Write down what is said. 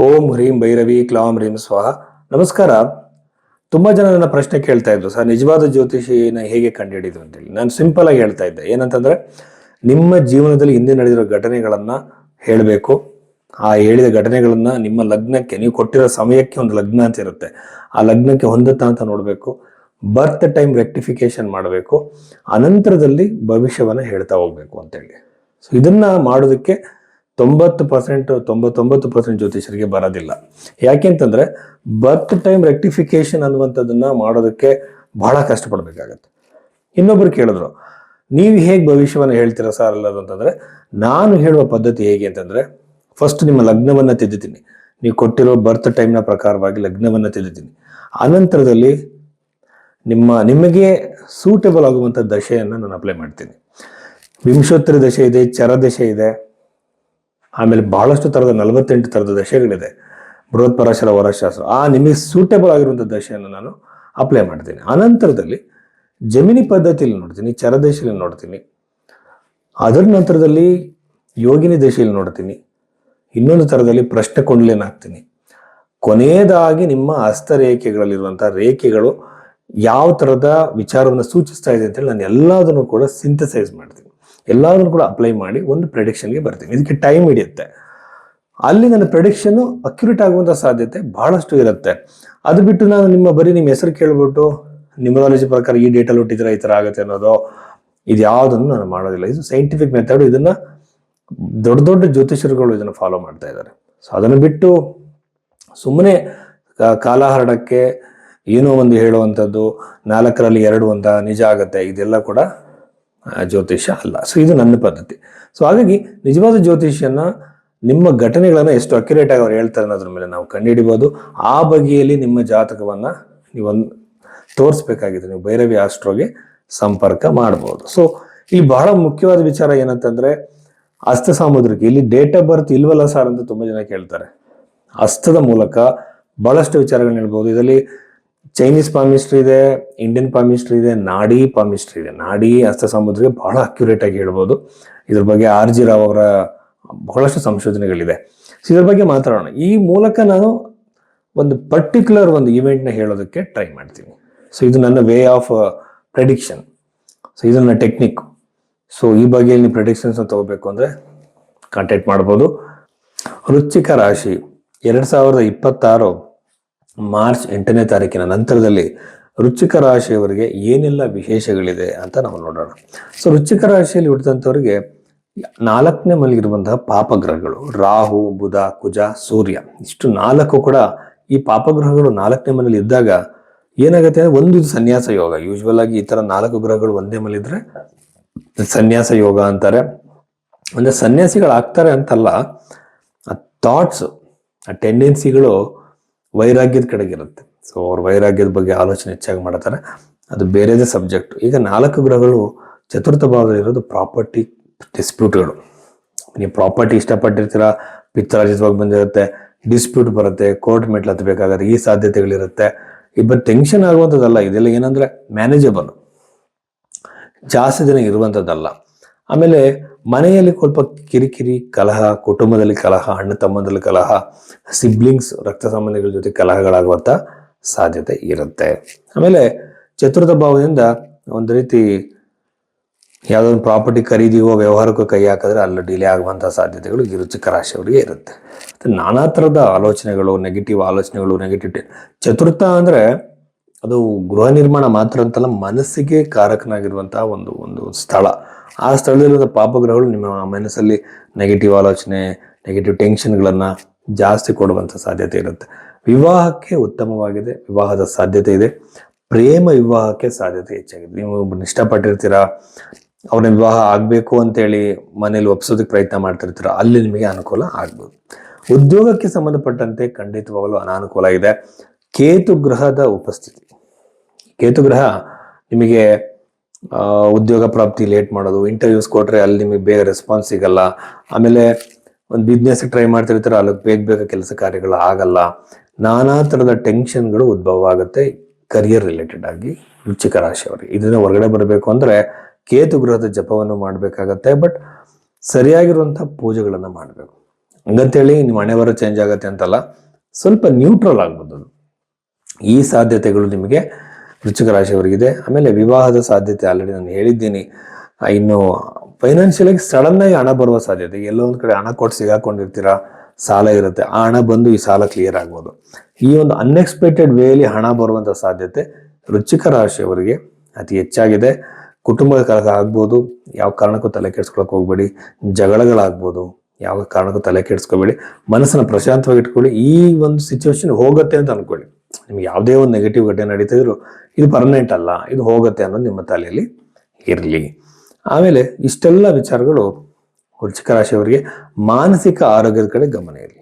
ಓಂ ಹ್ರೀಂ ಭೈರವಿ ಕ್ಲಾಂ ಹ್ರೀಂ ಸ್ವಾಹ. ನಮಸ್ಕಾರ. ತುಂಬಾ ಜನ ನನ್ನ ಪ್ರಶ್ನೆ ಕೇಳ್ತಾ ಇದ್ರು, ಸರ್ ನಿಜವಾದ ಜ್ಯೋತಿಷಿನ ಹೇಗೆ ಕಂಡುಹಿಡಿದು ಅಂತೇಳಿ. ನಾನು ಸಿಂಪಲ್ ಆಗಿ ಹೇಳ್ತಾ ಇದ್ದೆ, ಏನಂತಂದ್ರೆ ನಿಮ್ಮ ಜೀವನದಲ್ಲಿ ಹಿಂದೆ ನಡೆದಿರೋ ಘಟನೆಗಳನ್ನ ಹೇಳಬೇಕು. ಆ ಹೇಳಿದ ಘಟನೆಗಳನ್ನ ನಿಮ್ಮ ಲಗ್ನಕ್ಕೆ, ನೀವು ಕೊಟ್ಟಿರೋ ಸಮಯಕ್ಕೆ ಒಂದು ಲಗ್ನ ಅಂತ ಇರುತ್ತೆ, ಆ ಲಗ್ನಕ್ಕೆ ಹೊಂದುತ್ತಾ ಅಂತ ನೋಡಬೇಕು. ಬರ್ತ್ ಟೈಮ್ ರೆಕ್ಟಿಫಿಕೇಶನ್ ಮಾಡಬೇಕು. ಅನಂತರದಲ್ಲಿ ಭವಿಷ್ಯವನ್ನ ಹೇಳ್ತಾ ಹೋಗ್ಬೇಕು ಅಂತೇಳಿ. ಸೊ ಇದನ್ನ ಮಾಡೋದಕ್ಕೆ 99% ಜ್ಯೋತಿಷರಿಗೆ ಬರೋದಿಲ್ಲ. ಯಾಕೆಂತಂದ್ರೆ ಬರ್ತ್ ಟೈಮ್ ರೆಕ್ಟಿಫಿಕೇಶನ್ ಅನ್ನುವಂಥದ್ದನ್ನ ಮಾಡೋದಕ್ಕೆ ಬಹಳ ಕಷ್ಟಪಡ್ಬೇಕಾಗತ್ತೆ. ಇನ್ನೊಬ್ರು ಕೇಳಿದ್ರು, ನೀವು ಹೇಗೆ ಭವಿಷ್ಯವನ್ನ ಹೇಳ್ತೀರಾ ಸರ್ ಅಲ್ಲದು ಅಂತಂದ್ರೆ, ನಾನು ಹೇಳುವ ಪದ್ಧತಿ ಹೇಗೆ ಅಂತಂದ್ರೆ, ಫಸ್ಟ್ ನಿಮ್ಮ ಲಗ್ನವನ್ನ ತಿದ್ದುತ್ತೀನಿ. ನೀವು ಕೊಟ್ಟಿರೋ ಬರ್ತ್ ಟೈಮ್ನ ಪ್ರಕಾರವಾಗಿ ಲಗ್ನವನ್ನ ತಿದ್ದುತ್ತೀನಿ. ಅನಂತರದಲ್ಲಿ ನಿಮಗೆ ಸೂಟೇಬಲ್ ಆಗುವಂಥ ದಶೆಯನ್ನು ನಾನು ಅಪ್ಲೈ ಮಾಡ್ತೀನಿ. ವಿಂಶೋತ್ತರಿ ದಶೆ ಇದೆ, ಚರ ದಶೆ ಇದೆ, ಆಮೇಲೆ ಬಹಳಷ್ಟು ತರದ 48 ತರದ ದಶೆಗಳಿದೆ. ಬೃಹತ್ ಪರಾಶರ ವರಶಾಸ್ತ್ರ, ನಿಮಗೆ ಸೂಟೇಬಲ್ ಆಗಿರುವಂಥ ದಶೆಯನ್ನು ನಾನು ಅಪ್ಲೈ ಮಾಡ್ತೀನಿ. ಅನಂತರದಲ್ಲಿ ಜಮಿನಿ ಪದ್ಧತಿಯಲ್ಲಿ ನೋಡ್ತೀನಿ, ಚರದಶೆಯಲ್ಲಿ ನೋಡ್ತೀನಿ, ಅದರ ನಂತರದಲ್ಲಿ ಯೋಗಿನಿ ದಶೆಯಲ್ಲಿ ನೋಡ್ತೀನಿ, ಇನ್ನೊಂದು ತರದಲ್ಲಿ ಪ್ರಶ್ನೆ ಕೊಂಡ್ಲೇನ್ ಹಾಕ್ತೀನಿ. ಕೊನೆಯದಾಗಿ ನಿಮ್ಮ ಹಸ್ತರೇಖೆಗಳಲ್ಲಿರುವಂತಹ ರೇಖೆಗಳು ಯಾವ ತರದ ವಿಚಾರವನ್ನು ಸೂಚಿಸ್ತಾ ಇದೆ ಅಂತೇಳಿ ನಾನು ಎಲ್ಲದನ್ನು ಕೂಡ ಸಿಂಥಸೈಸ್ ಮಾಡ್ತೀನಿ. ಎಲ್ಲದನ್ನು ಕೂಡ ಅಪ್ಲೈ ಮಾಡಿ ಒಂದು ಪ್ರೆಡಿಕ್ಷನ್ಗೆ ಬರ್ತೀನಿ. ಇದಕ್ಕೆ ಟೈಮ್ ಹಿಡಿಯುತ್ತೆ. ಅಲ್ಲಿ ನನ್ನ ಪ್ರೆಡಿಕ್ಷನ್ ಅಕ್ಯುರೇಟ್ ಆಗುವಂಥ ಸಾಧ್ಯತೆ ಬಹಳಷ್ಟು ಇರುತ್ತೆ. ಅದು ಬಿಟ್ಟು ನಾನು ನಿಮ್ಮ ಹೆಸರು ಕೇಳ್ಬಿಟ್ಟು ನ್ಯೂಮರಾಲಜಿ ಪ್ರಕಾರ ಈ ಡೇಟಲ್ಲಿ ಹುಟ್ಟಿದ್ರೆ ಈ ಥರ ಆಗುತ್ತೆ ಅನ್ನೋದು, ಇದು ಯಾವುದನ್ನು ನಾನು ಮಾಡೋದಿಲ್ಲ. ಇದು ಸೈಂಟಿಫಿಕ್ ಮೆಥಡ್. ಇದನ್ನ ದೊಡ್ಡ ದೊಡ್ಡ ಜ್ಯೋತಿಷರುಗಳು ಇದನ್ನು ಫಾಲೋ ಮಾಡ್ತಾ ಇದ್ದಾರೆ. ಸೊ ಅದನ್ನು ಬಿಟ್ಟು ಸುಮ್ಮನೆ ಕಾಲಹರಣಕ್ಕೆ ಏನೋ ಒಂದು ಹೇಳುವಂಥದ್ದು, 4ರಲ್ಲಿ 2 ಅಂತ ನಿಜ ಆಗತ್ತೆ, ಇದೆಲ್ಲ ಕೂಡ ಜ್ಯೋತಿಷ್ಯ ಅಲ್ಲ. ಸೊ ಇದು ನನ್ನ ಪದ್ಧತಿ. ಸೊ ಹಾಗಾಗಿ ನಿಜವಾದ ಜ್ಯೋತಿಷ್ಯನ ನಿಮ್ಮ ಘಟನೆಗಳನ್ನ ಎಷ್ಟು ಅಕ್ಯುರೇಟ್ ಆಗಿ ಅವ್ರು ಹೇಳ್ತಾರೆ ಅನ್ನೋದ್ರ ಮೇಲೆ ನಾವು ಕಂಡುಹಿಡಿಬಹುದು. ಆ ಬಗೆಯಲ್ಲಿ ನಿಮ್ಮ ಜಾತಕವನ್ನ ನೀವು ತೋರಿಸ್ಬೇಕಾಗಿದೆ. ನೀವು ಭೈರವಿ ಆಸ್ಟ್ರೋಗೆ ಸಂಪರ್ಕ ಮಾಡಬಹುದು. ಸೊ ಇಲ್ಲಿ ಬಹಳ ಮುಖ್ಯವಾದ ವಿಚಾರ ಏನಂತಂದ್ರೆ, ಹಸ್ತ ಸಾಮುದ್ರಿಕ, ಇಲ್ಲಿ ಡೇಟ್ ಆಫ್ ಬರ್ತ್ ಇಲ್ವಲ್ಲ ಸರ್ ಅಂತ ತುಂಬಾ ಜನ ಕೇಳ್ತಾರೆ. ಹಸ್ತದ ಮೂಲಕ ಬಹಳಷ್ಟು ವಿಚಾರಗಳನ್ನ ಹೇಳ್ಬೋದು. ಇದರಲ್ಲಿ ಚೈನೀಸ್ ಪಾಮಿಸ್ಟ್ರಿ ಇದೆ, ಇಂಡಿಯನ್ ಪಾಮಿಸ್ಟ್ರಿ ಇದೆ, ನಾಡಿ ಪಾಮಿಸ್ಟ್ರಿ ಇದೆ. ನಾಡಿ ಹಸ್ತ ಸಾಮುದ್ರಿಕ ಬಹಳ ಅಕ್ಯುರೇಟ್ ಆಗಿ ಹೇಳ್ಬೋದು. ಇದ್ರ ಬಗ್ಗೆ RG ರಾವ್ ಅವರ ಬಹಳಷ್ಟು ಸಂಶೋಧನೆಗಳಿದೆ. ಸೊ ಇದ್ರ ಬಗ್ಗೆ ಮಾತಾಡೋಣ. ಈ ಮೂಲಕ ನಾನು ಒಂದು ಪರ್ಟಿಕ್ಯುಲರ್ ಒಂದು ಇವೆಂಟ್ನ ಹೇಳೋದಕ್ಕೆ ಟ್ರೈ ಮಾಡ್ತೀನಿ. ಸೊ ಇದು ನನ್ನ ವೇ ಆಫ್ ಪ್ರೆಡಿಕ್ಷನ್. ಸೊ ಇದು ನನ್ನ ಟೆಕ್ನಿಕ್. ಸೊ ಈ ಬಗ್ಗೆ ನೀವು ಪ್ರೆಡಿಕ್ಷನ್ಸ್ ತಗೋಬೇಕು ಅಂದ್ರೆ ಕಾಂಟ್ಯಾಕ್ಟ್ ಮಾಡ್ಬೋದು. ವೃಶ್ಚಿಕ ರಾಶಿ 2026 ಮಾರ್ಚ್ 8ನೇ ತಾರೀಕಿನ ನಂತರದಲ್ಲಿ ವೃಶ್ಚಿಕ ರಾಶಿಯವರಿಗೆ ಏನೆಲ್ಲ ವಿಶೇಷಗಳಿದೆ ಅಂತ ನಾವು ನೋಡೋಣ. ಸೊ ವೃಶ್ಚಿಕ ರಾಶಿಯಲ್ಲಿ ಹುಟ್ಟಿದಂಥವ್ರಿಗೆ 4ನೇ ಮನೆಯಲ್ಲಿರುವಂತಹ ಪಾಪಗ್ರಹಗಳು ರಾಹು, ಬುಧ, ಕುಜ, ಸೂರ್ಯ, ಇಷ್ಟು 4 ಕೂಡ ಈ ಪಾಪಗ್ರಹಗಳು 4ನೇ ಮನೆಯಲ್ಲಿ ಇದ್ದಾಗ ಏನಾಗುತ್ತೆ ಅಂದ್ರೆ, ಒಂದು ಇದು ಸನ್ಯಾಸ ಯೋಗ. ಯೂಶುವಲ್ ಆಗಿ ಈ ತರ 4 ಗ್ರಹಗಳು ಒಂದೇ ಮನೆ ಇದ್ರೆ ಸನ್ಯಾಸ ಯೋಗ ಅಂತಾರೆ. ಅಂದ್ರೆ ಸನ್ಯಾಸಿಗಳಾಗ್ತಾರೆ ಅಂತಲ್ಲ, ಆ ಥಾಟ್ಸ್, ಆ ಟೆಂಡೆನ್ಸಿಗಳು ವೈರಾಗ್ಯದ ಕಡೆಗಿರುತ್ತೆ. ಸೊ ಅವ್ರ ವೈರಾಗ್ಯದ ಬಗ್ಗೆ ಆಲೋಚನೆ ಹೆಚ್ಚಾಗಿ ಮಾಡ್ತಾರೆ. ಅದು ಬೇರೆದೇ ಸಬ್ಜೆಕ್ಟ್. ಈಗ 4 ಗ್ರಹಗಳು ಚತುರ್ಥ ಭಾವದಲ್ಲಿರೋದು ಪ್ರಾಪರ್ಟಿ ಡಿಸ್ಪ್ಯೂಟ್ಗಳು. ನೀವು ಪ್ರಾಪರ್ಟಿ ಇಷ್ಟಪಟ್ಟಿರ್ತೀರಾ, ಪಿತ್ತರಾಜಿತವಾಗಿ ಬಂದಿರುತ್ತೆ, ಡಿಸ್ಪ್ಯೂಟ್ ಬರುತ್ತೆ, ಕೋರ್ಟ್ ಮೆಟ್ಲು ಹತ್ತಬೇಕಾಗುತ್ತೆ, ಈ ಸಾಧ್ಯತೆಗಳಿರುತ್ತೆ. ಇಬ್ಬರು ಟೆನ್ಷನ್ ಆಗುವಂಥದ್ದಲ್ಲ. ಇದೆಲ್ಲ ಏನಂದ್ರೆ ಮ್ಯಾನೇಜಬಲ್, ಜಾಸ್ತಿ ದಿನ ಇರುವಂಥದ್ದಲ್ಲ. ಆಮೇಲೆ ಮನೆಯಲ್ಲಿ ಸ್ವಲ್ಪ ಕಿರಿಕಿರಿ, ಕಲಹ, ಕುಟುಂಬದಲ್ಲಿ ಕಲಹ, ಅಣ್ಣ ತಮ್ಮದಲ್ಲಿ ಕಲಹ, ಸಿಬ್ಲಿಂಗ್ಸ್, ರಕ್ತ ಸಂಬಂಧಿಗಳ ಜೊತೆ ಕಲಹಗಳಾಗುವಂತ ಸಾಧ್ಯತೆ ಇರುತ್ತೆ. ಆಮೇಲೆ ಚತುರ್ಥ ಭಾವದಿಂದ ಒಂದು ರೀತಿ ಯಾವುದೋ ಒಂದು ಪ್ರಾಪರ್ಟಿ ಖರೀದಿಗೋ ವ್ಯವಹಾರಕ್ಕೋ ಕೈ ಹಾಕಿದ್ರೆ ಅಲ್ಲಿ ಡಿಲೇ ಆಗುವಂತಹ ಸಾಧ್ಯತೆಗಳು ಈ ವೃಶ್ಚಿಕ ರಾಶಿಯವರಿಗೆ ಇರುತ್ತೆ. ನಾನಾ ತರದ ಆಲೋಚನೆಗಳು, ನೆಗೆಟಿವ್ ಆಲೋಚನೆಗಳು, ಚತುರ್ಥ ಅಂದ್ರೆ ಅದು ಗೃಹ ನಿರ್ಮಾಣ ಮಾತ್ರ ಅಂತಲ್ಲ, ಮನಸ್ಸಿಗೆ ಕಾರಕನಾಗಿರುವಂತಹ ಒಂದು ಸ್ಥಳ. ಆ ಸ್ಥಳದಲ್ಲಿರುವ ಪಾಪಗ್ರಹಗಳು ನಿಮ್ಮ ಮನಸ್ಸಲ್ಲಿ ನೆಗೆಟಿವ್ ಆಲೋಚನೆ, ನೆಗೆಟಿವ್ ಟೆನ್ಷನ್ಗಳನ್ನ ಜಾಸ್ತಿ ಕೊಡುವಂತ ಸಾಧ್ಯತೆ ಇರುತ್ತೆ. ವಿವಾಹಕ್ಕೆ ಉತ್ತಮವಾಗಿದೆ, ವಿವಾಹದ ಸಾಧ್ಯತೆ ಇದೆ. ಪ್ರೇಮ ವಿವಾಹಕ್ಕೆ ಸಾಧ್ಯತೆ ಹೆಚ್ಚಾಗಿದೆ. ನೀವು ಇಷ್ಟಪಟ್ಟಿರ್ತೀರಾ, ಅವ್ರನ್ನ ವಿವಾಹ ಆಗ್ಬೇಕು ಅಂತೇಳಿ ಮನೇಲಿ ಒಪ್ಸೋದಕ್ಕೆ ಪ್ರಯತ್ನ ಮಾಡ್ತಿರ್ತೀರ, ಅಲ್ಲಿ ನಿಮಗೆ ಅನುಕೂಲ ಆಗ್ಬೋದು. ಉದ್ಯೋಗಕ್ಕೆ ಸಂಬಂಧಪಟ್ಟಂತೆ ಖಂಡಿತವಾಗಲೂ ಅನಾನುಕೂಲ ಇದೆ. ಕೇತು ಗ್ರಹದ ಉಪಸ್ಥಿತಿ, ಕೇತು ಗ್ರಹ ನಿಮಗೆ ಉದ್ಯೋಗ ಪ್ರಾಪ್ತಿ ಲೇಟ್ ಮಾಡೋದು, ಇಂಟರ್ವ್ಯೂಸ್ ಕೊಟ್ರೆ ಅಲ್ಲಿ ನಿಮಗೆ ಬೇಗ ರೆಸ್ಪಾನ್ಸ್ ಸಿಗಲ್ಲ. ಆಮೇಲೆ ಒಂದು ಬಿಸ್ನೆಸ್ ಟ್ರೈ ಮಾಡ್ತಿರ್ತೀರ, ಅಲ್ಲಿ ಬೇಗ ಕೆಲಸ ಕಾರ್ಯಗಳು ಆಗಲ್ಲ. ನಾನಾ ತರದ ಟೆನ್ಷನ್ಗಳು ಉದ್ಭವ ಆಗುತ್ತೆ ಕರಿಯರ್ ರಿಲೇಟೆಡ್ ಆಗಿ ವೃಶ್ಚಿಕ ರಾಶಿಯವರಿಗೆ. ಇದನ್ನ ಹೊರಗಡೆ ಬರಬೇಕು ಅಂದ್ರೆ ಕೇತು ಗ್ರಹದ ಜಪವನ್ನು ಮಾಡಬೇಕಾಗತ್ತೆ. ಬಟ್ ಸರಿಯಾಗಿರುವಂತಹ ಪೂಜೆಗಳನ್ನ ಮಾಡಬೇಕು. ಹಂಗಂತೇಳಿ ನಿಮ್ಮ ಹಣೆ ಬರೋ ಚೇಂಜ್ ಆಗತ್ತೆ ಅಂತಲ್ಲ, ಸ್ವಲ್ಪ ನ್ಯೂಟ್ರಲ್ ಆಗ್ಬೋದು ಅದು. ಈ ಸಾಧ್ಯತೆಗಳು ನಿಮಗೆ ವೃಶ್ಚಿಕ ರಾಶಿಯವರಿಗಿದೆ. ಆಮೇಲೆ ವಿವಾಹದ ಸಾಧ್ಯತೆ ಆಲ್ರೆಡಿ ನಾನು ಹೇಳಿದ್ದೀನಿ. ಇನ್ನು ಫೈನಾನ್ಷಿಯಲ್ ಆಗಿ ಸಡನ್ ಆಗಿ ಹಣ ಬರುವ ಸಾಧ್ಯತೆ, ಎಲ್ಲೋ ಒಂದ್ ಕಡೆ ಹಣ ಕೊಟ್ಟು ಸಿಗಾಕೊಂಡಿರ್ತೀರಾ, ಸಾಲ ಇರುತ್ತೆ, ಆ ಹಣ ಬಂದು ಈ ಸಾಲ ಕ್ಲಿಯರ್ ಆಗ್ಬೋದು. ಈ ಒಂದು ಅನ್ಎಕ್ಸ್ಪೆಕ್ಟೆಡ್ ವೇಲಿ ಹಣ ಬರುವಂತ ಸಾಧ್ಯತೆ ವೃಶ್ಚಿಕ ರಾಶಿಯವರಿಗೆ ಅತಿ ಹೆಚ್ಚಾಗಿದೆ. ಕುಟುಂಬದ ಕಲಹ ಆಗ್ಬೋದು, ಯಾವ ಕಾರಣಕ್ಕೂ ತಲೆ ಕೆಡ್ಸ್ಕೊಳಕ್ ಹೋಗ್ಬೇಡಿ. ಜಗಳಗಳಾಗ್ಬೋದು, ಯಾವ ಕಾರಣಕ್ಕೂ ತಲೆ ಕೆಡ್ಸ್ಕೊಬೇಡಿ. ಮನಸ್ಸನ್ನ ಪ್ರಶಾಂತವಾಗಿ ಇಟ್ಕೊಳ್ಳಿ. ಈ ಒಂದು ಸಿಚುವೇಶನ್ ಹೋಗುತ್ತೆ ಅಂತ ಅನ್ಕೊಳ್ಳಿ. ನಿಮ್ಗೆ ಯಾವುದೇ ಒಂದು ನೆಗೆಟಿವ್ ಘಟನೆ ನಡೀತಾ ಇದ್ರು ಇದು ಪರ್ಮನೆಂಟ್ ಅಲ್ಲ, ಇದು ಹೋಗುತ್ತೆ ಅನ್ನೋದು ನಿಮ್ಮ ತಲೆಯಲ್ಲಿ ಇರಲಿ. ಆಮೇಲೆ ಇಷ್ಟೆಲ್ಲ ವಿಚಾರಗಳು ವೃಶ್ಚಿಕ ರಾಶಿಯವರಿಗೆ ಮಾನಸಿಕ ಆರೋಗ್ಯದ ಕಡೆ ಗಮನ ಇರಲಿ.